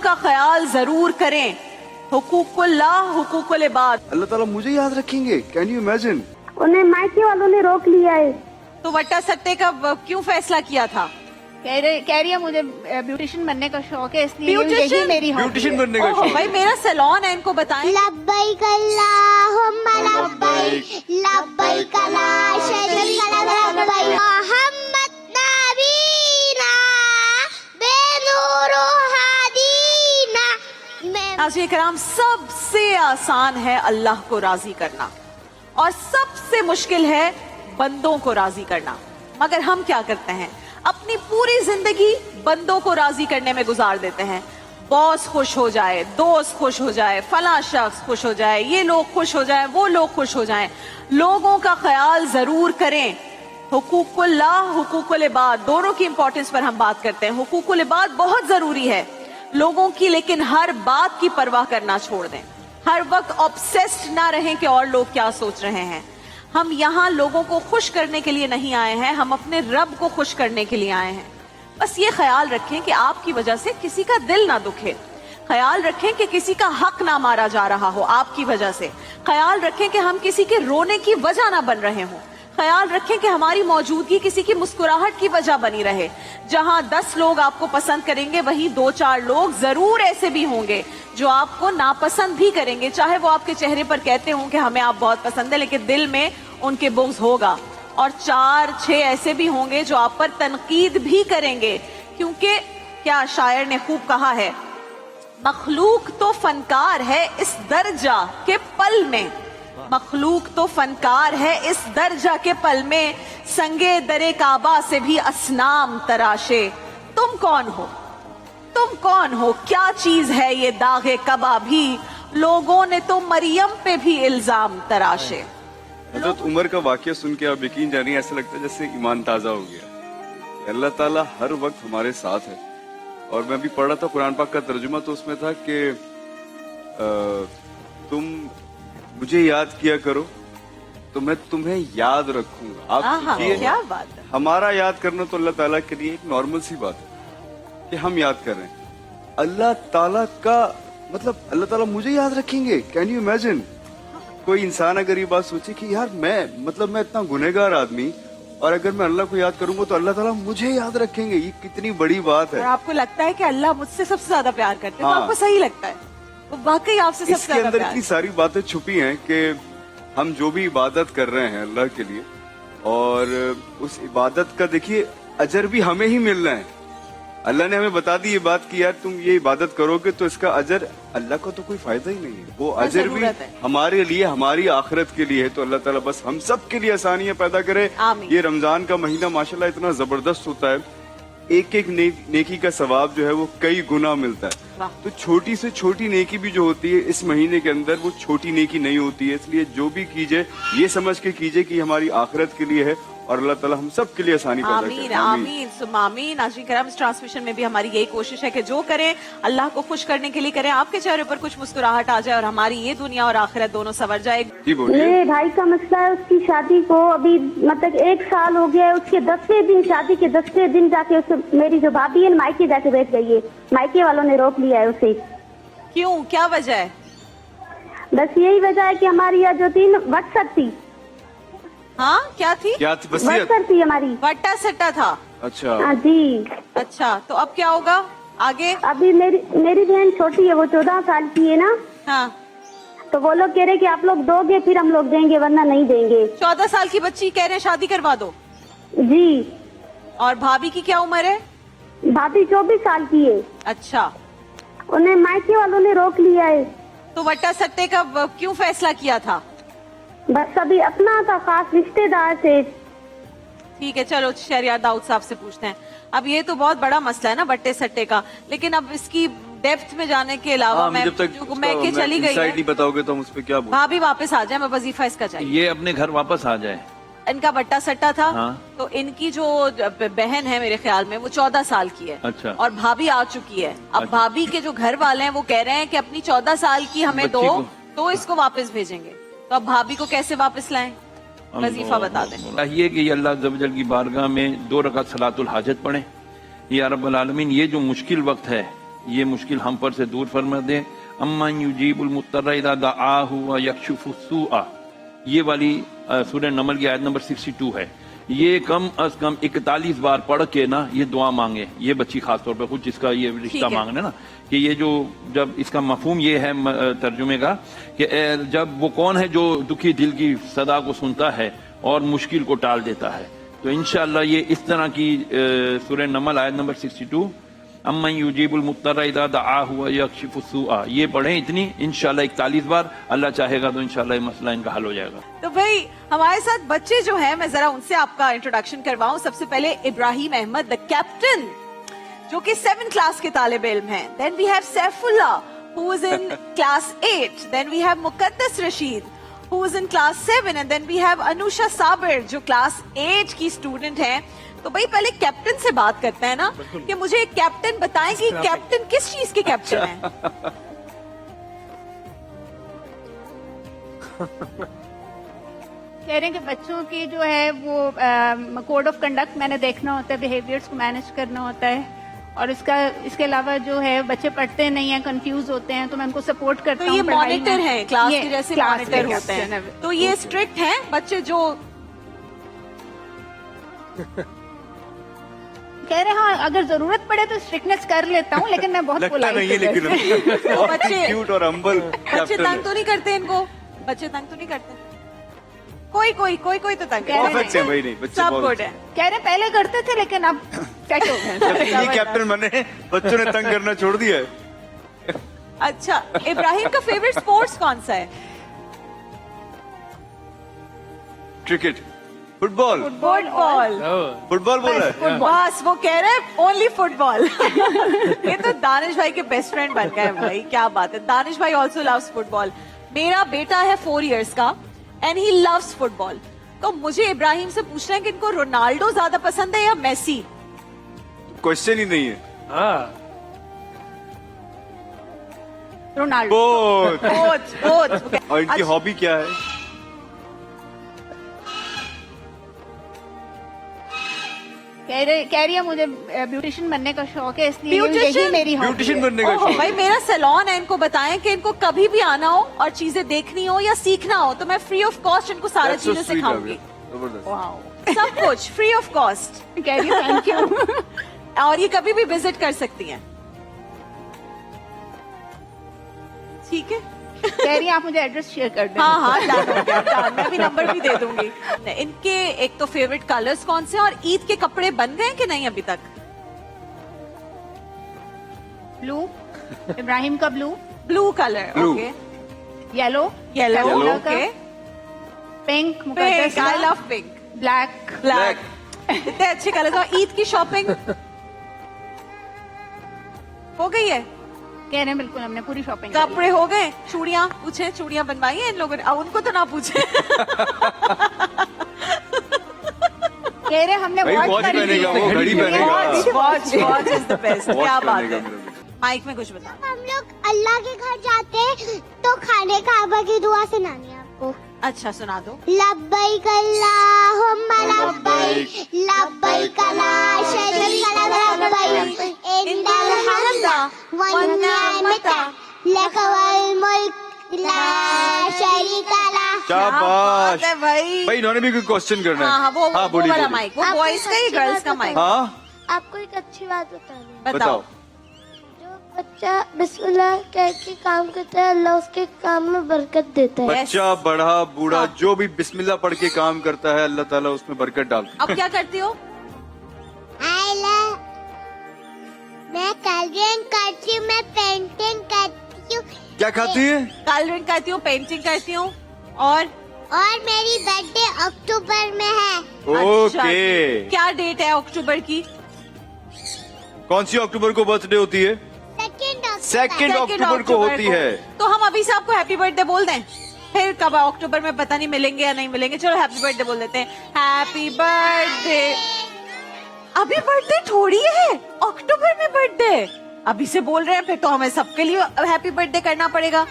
کا ख्याल जरूर करें, हुकूकुल्लाह हुकूकुल इबाद। अल्लाह ताला मुझे याद रखेंगे, कैन यू इमेजिन? उन्हें मायके वालों ने रोक लिया है। तो वट्टा सट्टे का क्यों फैसला किया था? कह रही है मुझे ब्यूटिशियन बनने का शौक है, इसलिए ब्यूटिशियन? यही मेरी हॉबी ब्यूटिशियन है। बनने का ओहो, शौक भाई मेरा सैलून है, इनको बताएं। लब्बैक अल्लाहुम्मा लब्बैक, लब्बैक ला शरीक लक लब्बैक, मोहम्मद नबीना बेनूर हादीना। नाज़रीन किराम, सबसे आसान है अल्लाह को राजी करना और सबसे मुश्किल है बंदों को राजी करना। मगर हम क्या करते हैं, अपनी पूरी जिंदगी बंदों को राजी करने में गुजार देते हैं। बॉस खुश हो जाए, दोस्त खुश हो जाए, फला शख्स खुश हो जाए, ये लोग खुश हो जाए, वो लोग खुश हो जाएं। लोगों का ख्याल जरूर करें। हुकूकुल्लाह हुकूकुल इबाद, दोनों की इंपॉर्टेंस पर हम बात करते हैं। हुकूकुल इबाद बहुत जरूरी है लोगों की, लेकिन हर बात की परवाह करना छोड़ दें। हर वक्त ऑब्सेस्ड ना रहें कि और लोग क्या सोच रहे हैं। हम यहाँ लोगों को खुश करने के लिए नहीं आए हैं, हम अपने रब को खुश करने के लिए आए हैं। बस ये ख्याल रखें कि आपकी वजह से किसी का दिल ना दुखे। ख्याल रखें कि किसी का हक ना मारा जा रहा हो आपकी वजह से। ख्याल रखें कि हम किसी के रोने की वजह ना बन रहे हों। ख्याल रखें कि हमारी मौजूदगी किसी की मुस्कुराहट की वजह बनी रहे। जहां 10 लोग आपको पसंद करेंगे, वहीं 2-4 लोग जरूर ऐसे भी होंगे जो आपको नापसंद भी करेंगे, चाहे वो आपके चेहरे पर कहते हों कि हमें आप बहुत पसंद है, लेकिन दिल में उनके बुग़्ज़ होगा। और 4-6 ऐसे भी होंगे जो आप पर तनकीद भी करेंगे, क्योंकि क्या शायर ने खूब कहा है, मखलूक तो फनकार है इस दर्जा के पल में, मखलूक तो फनकार है इस दर्जा के पल में, संगे दरे काबा से भी असनाम तराशे। तुम कौन हो, तुम कौन हो, क्या चीज है ये दागे कबा भी, लोगों ने तो मरियम पे भी इल्जाम तराशे। हज़रत उमर का वाक़या सुन के आप यकीन जानिए, ऐसा लगता है जैसे ईमान ताज़ा हो गया। अल्लाह ताला हर वक्त हमारे साथ है। और मैं भी पढ़ रहा था कुरान पाक का तर्जुमा, तो उसमें था कि तुम मुझे याद किया करो तो मैं तुम्हें याद रखूंगा। आप सोचिए, क्या बात है। हमारा याद करना तो अल्लाह ताला के लिए एक नॉर्मल सी बात है कि हम याद कर रहे हैं। अल्लाह ताला का मतलब अल्लाह ताला मुझे याद रखेंगे, कैन यू इमेजिन? कोई इंसान अगर ये बात सोचे कि यार मैं इतना गुनहगार आदमी, और अगर मैं अल्लाह को याद करूंगा तो अल्लाह ताला मुझे याद रखेंगे, ये कितनी बड़ी बात है। और आपको लगता है कि अल्लाह मुझसे सबसे ज्यादा प्यार करते हैं, हाँ। तो आपको सही लगता है, तो वाकई आपसे सबसे इसके ज्यादा अंदर प्यार। इतनी सारी बातें छुपी हैं कि हम जो भी इबादत कर रहे हैं अल्लाह के लिए, और उस इबादत का देखिए अजर भी हमें ही मिलना है। अल्लाह ने हमें बता दी ये बात कि यार तुम ये इबादत करोगे तो इसका अजर, अल्लाह को तो कोई फायदा ही नहीं है, वो अजर भी हमारे लिए, हमारी आखिरत के लिए है। तो अल्लाह ताला बस हम सब के लिए आसानियां पैदा करे। ये रमजान का महीना माशाल्लाह इतना जबरदस्त होता है, एक एक नेकी का सवाब जो है वो कई गुना मिलता है। तो छोटी से छोटी नेकी भी जो होती है इस महीने के अंदर, वो छोटी नेकी नहीं होती है। इसलिए जो भी कीजिए ये समझ के कीजिए कि हमारी आखिरत के लिए है, और अल्लाह ताला हम सब के लिए आसानी पैदा करे। आमीन आमीन सुम्मा आमीन। नाज़रीन किराम, इस ट्रांसमिशन में भी हमारी यही कोशिश है कि जो करें अल्लाह को खुश करने के लिए करें, आपके चेहरे पर कुछ मुस्कुराहट आ जाए और हमारी ये दुनिया और आखिरत दोनों संवर जाए। जी बोलिए। मेरे भाई का मसला है, उसकी शादी को अभी मतलब 1 साल हो गया है। उसके 10वें दिन, शादी के 10वें दिन जाके उससे मेरी जो भाभी है मायके जाके बैठ गई है। मायके वालों ने रोक लिया है उसे। क्यों, क्या वजह है? बस यही वजह है कि हमारी यहाँ जो थी वट्सअप थी। हाँ, क्या थी? वसीयत वट्सअप थी हमारी। वट्टा सट्टा था। अच्छा हाँ जी। अच्छा, तो अब क्या होगा आगे? अभी मेरी बहन छोटी है, वो 14 साल की है ना। हाँ, तो वो लोग कह रहे कि आप लोग दोगे फिर हम लोग देंगे, वरना नहीं देंगे। 14 साल की बच्ची कह रहे हैं शादी करवा दो। जी। और भाभी की क्या उम्र है? भाभी 24 साल की है। अच्छा, उन्हें मायके वालों ने रोक लिया है। तो वट्टा सट्टे का क्यों फैसला किया था? बस अभी अपना था, खास रिश्तेदार से। ठीक है, चलो शहरियार दाऊद साहब से पूछते हैं। अब ये तो बहुत बड़ा मसला है ना बट्टे सट्टे का, लेकिन अब इसकी डेप्थ में जाने के अलावा मैं जब तक के चली गई नहीं बताओगे तो हम उस पर क्या बोलें? भाभी वापस आ जाए, मैं वजीफा इसका चाहिए। ये अपने घर वापस आ जाए। इनका बट्टा सट्टा था। हाँ। तो इनकी जो बहन है मेरे ख्याल में वो 14 साल की है। अच्छा। और भाभी आ चुकी है। अब अच्छा। भाभी के जो घर वाले हैं वो कह रहे हैं कि अपनी 14 साल की हमें बच्ची दो, को। तो इसको वापस भेजेंगे। तो अब भाभी को कैसे वापस लाएं? वजीफा बता दें। चाहिए कि अल्लाह ज़वजल की बारगाह में 2 रकात सलातुल हाजत पढ़ें। या रब्बुल आलमीन, ये जो मुश्किल वक्त है ये मुश्किल हम पर से दूर फरमा दे। अम्मन युजीबुल मुत्तर्रा इज़ा दआहु व यक्शिफुस सूअ, ये वाली सूरह नमल की आयत नंबर 62 है। ये कम अज कम 41 बार पढ़ के ना ये दुआ मांगे, ये बच्ची खास तौर पे खुद जिसका ये रिश्ता मांग रहे ना, कि ये जो जब इसका मफहूम ये है तर्जुमे का कि जब वो कौन है जो दुखी दिल की सदा को सुनता है और मुश्किल को टाल देता है। तो इंशाअल्लाह ये इस तरह की सूरह नमल आयत नंबर 62 अम्मन युजीबुल मुत्तर्रा इज़ा दआहु व यक्शिफुस सूअ, ये पढ़ें इतनी, इंशाअल्लाह 41 बार, अल्लाह चाहेगा तो इंशाअल्लाह ये मसला इनका हल हो जाएगा। तो भाई हमारे साथ बच्चे जो हैं, मैं जरा उनसे आपका इंट्रोडक्शन करवाऊं। सबसे पहले इब्राहिम अहमद द कैप्टन, जो कि 7th क्लास के तालिब इल्म हैं। Then we have Saifullah who is in class 8। Then we have Muqaddas Rasheed who is in class 7 and then we have Anusha Sabir जो क्लास 8 की स्टूडेंट हैं। तो भाई पहले कैप्टन से बात करते हैं ना, कि मुझे एक कैप्टन बताएं कि कैप्टन किस चीज के कैप्टन हैं? कह रहे हैं कि बच्चों की जो है वो कोड ऑफ कंडक्ट मैंने देखना होता है, बिहेवियर्स को मैनेज करना होता है, और इसके अलावा जो है बच्चे पढ़ते नहीं है, कंफ्यूज होते हैं, तो मैं उनको सपोर्ट करता तो हूँ। ये मॉनिटर है, क्लास ये के जैसे क्लास मॉनिटर के होते कैप्टन हैं। है। तो ये स्ट्रिक्ट हैं बच्चे जो कह रहे हैं हाँ, अगर जरूरत पड़े तो स्ट्रिक्टनेस कर लेता हूँ, लेकिन मैं बहुत लगता नहीं है, लेकिन तो बच्चे क्यूट और हम्बल बच्चे तंग तो नहीं करते इनको? बच्चे तंग तो नहीं करते? कोई तो तंग कह रहे परफेक्ट है भाई, नहीं बच्चे सब बहुत गुड है। कह रहे हैं पहले करते थे लेकिन अब सेट हो गए। ये कैप्टन बने, बच्चों ने तंग करना छोड़ दिया है। अच्छा, इब्राहिम का फेवरेट स्पोर्ट्स कौन सा है? क्रिकेट, फुटबॉल, फुटबॉल बोल रहा है। बस वो कह रहे हैं ओनली फुटबॉल। ये तो दानिश भाई के बेस्ट फ्रेंड बन गए भाई, क्या बात है। दानिश भाई ऑल्सो लव्स फुटबॉल। मेरा बेटा है 4 years का एंड ही लव्स फुटबॉल। तो मुझे इब्राहिम से पूछना है कि इनको रोनाल्डो ज्यादा पसंद है या मेसी? क्वेश्चन ही नहीं है। रोनाल्डो। बोथ। और इनकी हॉबी क्या है? कह रही है मुझे ब्यूटिशियन बनने का शौक है, इसलिए Beautician? यही मेरी हॉबी ब्यूटिशियन है। बनने का ओह, शौक भाई मेरा सैलून है, इनको बताएं कि इनको कभी भी आना हो और चीजें देखनी हो या सीखना हो तो मैं फ्री ऑफ कॉस्ट इनको सारी That's so चीजें sweet, सिखाऊंगी। जबरदस्त। सब कुछ फ्री ऑफ कॉस्ट। कह रही थैंक यू। और ये कभी भी विजिट कर सकती हैं, ठीक है? कह रही है आप मुझे एड्रेस शेयर कर दें। हाँ डन हो गया, डन। मैं भी नंबर भी दे दूंगी। इनके एक तो फेवरेट कलर्स कौन से हैं और ईद के कपड़े बन गए कि नहीं अभी तक? ब्लू, इब्राहिम का blue, blue colour, Blue. Okay. Yellow, yellow, Yellow. Okay. Pink, pink, I love pink. Black. Black, इतने अच्छे कलर। और ईद की शॉपिंग हो गई है? कह रहे हैं बिल्कुल हमने पूरी शॉपिंग कर ली। कपड़े हो गए? चूड़ियां पूछे, चूड़ियां बनवाई है इन लोगों ने? अब उनको तो ना पूछे। कह रहे हैं हमने भाई वॉच वॉच खरीदी पहनेगा, है। वो घड़ी पहनेगा। Watch is the best. क्या बात पहनेगा है। मेरा बेटा। माइक में कुछ बता। हम लोग अल्लाह के घर जाते हैं तो खाने काबा की दुआ सुनानी है आपको। अच्छा सुना दो। लब्बैक अल्लाहुम्मा लब्बैक, लब्बैक ला शरीक लक लब्बैक, इन्नल हम्दा वन निअमता लक वल मुल्क ला शरीक लक। शाबाश है भाई। भाई, इन्होंने भी कोई क्वेश्चन करना है? हाँ वो बोलिए, वाला बोलिए। माइक, वो बॉयज का ही गर्ल्स का माइक। हाँ आपको एक अच्छी बात बतानी है। बताओ। जो बच्चा बिस्मिल्लाह कह के काम करता है अल्लाह उसके काम में बरकत देता है। बच्चा, बड़ा, बूढ़ा, हाँ। जो भी बिस्मिल्लाह पढ़ के काम करता है अल्लाह ताला उसमें बरकत डालता अब क्या करती हो? मैं कलरिंग करती हूँ, मैं पेंटिंग करती हूँ। है। क्या खाती है? कलरिंग करती हूँ, पेंटिंग करती हूँ और मेरी बर्थडे अक्टूबर में है। अच्छा, ओके। क्या डेट है अक्टूबर की? कौन सी अक्टूबर को बर्थडे होती है? सेकेंड अक्टूबर को होती है। तो हम अभी से आपको हैप्पी बर्थडे बोल दें, फिर कब अक्टूबर में पता नहीं मिलेंगे या नहीं मिलेंगे। चलो हैप्पी बर्थडे बोल देते हैं। Happy birthday. अभी बर्थडे थोड़ी है, अक्टूबर में बर्थडे। अभी से बोल रहे हैं, फिर तो हमें सबके लिए हैप्पी बर्थडे करना पड़ेगा।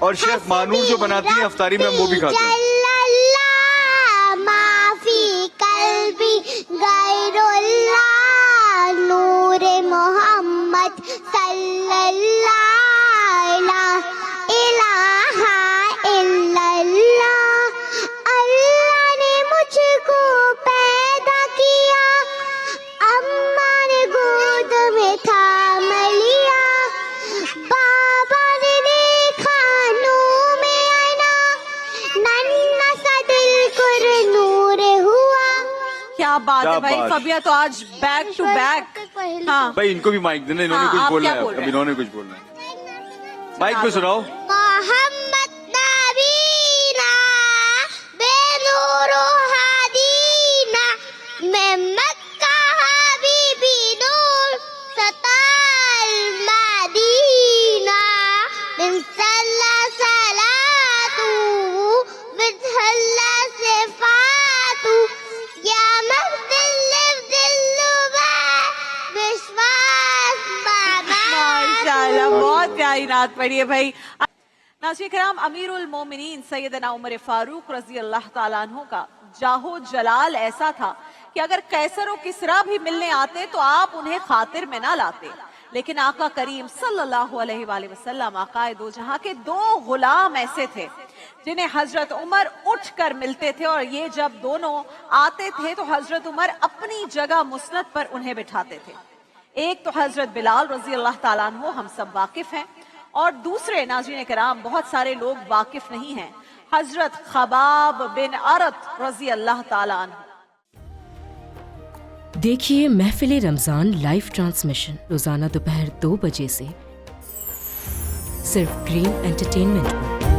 और शेफ मानूर जो बनाती है अफ्तारी में, हम वो भी खाते हैं। जल्लल्लाह माफी कल्बी गैरुल्लाह नूर Mohammad illallah, la ilaha illallah. اللہ نے مجھ کو پیدا کیا, اماں نے گود میں تھام لیا, بابا نے دیکھا نور میں آئینہ, ننھا سا دل پر نور ہوا. کیا بات کیا ہے بھائی, بات. فبیہ تو آج بیک ٹو بیک. ہاں بھائی ان کو بھی مائک دینا, انہوں نے ہاں، کچھ آپ بولنا کیا ہے, بول رہے اب ہیں؟ انہوں نے کچھ بولنا ہے. مائک پہ سناؤ. محمد نبینا بے نور و ہادینا, میں مکہ حبیبی نور ستار مدینہ, من صلی صلاتو بتحلہ صفاتو, یا مبدل لبدلو وشواس بابا. ماشاءاللہ, بہت پیاری نعت پڑھی ہے بھائی. ناظرین کرام, امیر المومنین سیدنا عمر فاروق رضی اللہ تعالیٰ عنہ کا جاہو جلال ایسا تھا کہ اگر قیصر و کسریٰ بھی ملنے آتے تو آپ انہیں خاطر میں نہ لاتے, لیکن آقا کریم صلی اللہ علیہ وآلہ وسلم آقائے دو جہاں کے دو غلام ایسے تھے جنہیں حضرت عمر اٹھ کر ملتے تھے, اور یہ جب دونوں آتے تھے تو حضرت عمر اپنی جگہ مسند پر انہیں بٹھاتے تھے. ایک تو حضرت بلال رضی اللہ تعالیٰ عنہ, ہم سب واقف ہیں, اور دوسرے ناظرین کرام بہت سارے لوگ واقف نہیں ہیں, حضرت خباب بن عرط رضی اللہ تعالیٰ عنہ. دیکھیے محفل رمضان لائیو ٹرانسمیشن روزانہ دوپہر 2 بجے سے صرف گرین انٹرٹینمنٹ پر.